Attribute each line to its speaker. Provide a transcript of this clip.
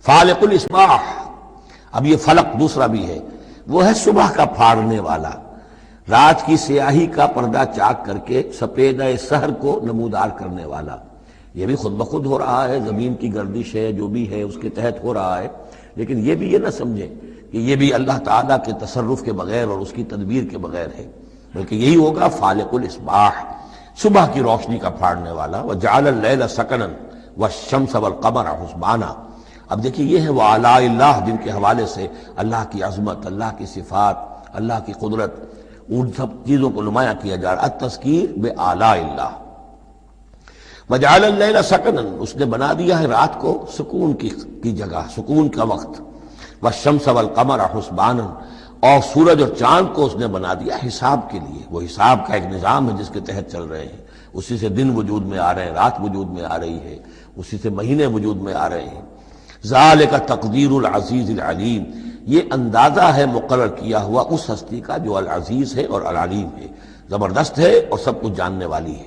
Speaker 1: فالق الاصباح، اب یہ فلق دوسرا بھی ہے، وہ ہے صبح کا پھاڑنے والا، رات کی سیاہی کا پردہ چاک کر کے سپیدہ سحر کو نمودار کرنے والا۔ یہ بھی خود بخود ہو رہا ہے، زمین کی گردش ہے جو بھی ہے اس کے تحت ہو رہا ہے، لیکن یہ بھی یہ نہ سمجھیں کہ یہ بھی اللہ تعالیٰ کے تصرف کے بغیر اور اس کی تدبیر کے بغیر ہے، بلکہ یہی ہوگا فالق الاصباح، صبح کی روشنی کا پھاڑنے والا۔ وجعل اللیل سکنا والشمس والقمر حسبانا۔ اب دیکھیے یہ ہے وہ آلاء اللہ جن کے حوالے سے اللہ کی عظمت، اللہ کی صفات، اللہ کی قدرت، ان سب چیزوں کو نمایاں کیا جا رہا ہے۔ التذکیر بآلاء اللہ۔ وجعل اللیل سکنا، اس نے بنا دیا ہے رات کو سکون کی جگہ، سکون کا وقت۔ والشمس والقمر حسبانا، اور سورج اور چاند کو اس نے بنا دیا حساب کے لیے، وہ حساب کا ایک نظام ہے جس کے تحت چل رہے ہیں، اسی سے دن وجود میں آ رہے ہیں، رات وجود میں آ رہی ہے، اسی سے مہینے وجود میں آ رہے ہیں۔ ذالک تقدیر العزیز العلیم، یہ اندازہ ہے مقرر کیا ہوا اس ہستی کا جو العزیز ہے اور العلیم ہے، زبردست ہے اور سب کچھ جاننے والی ہے۔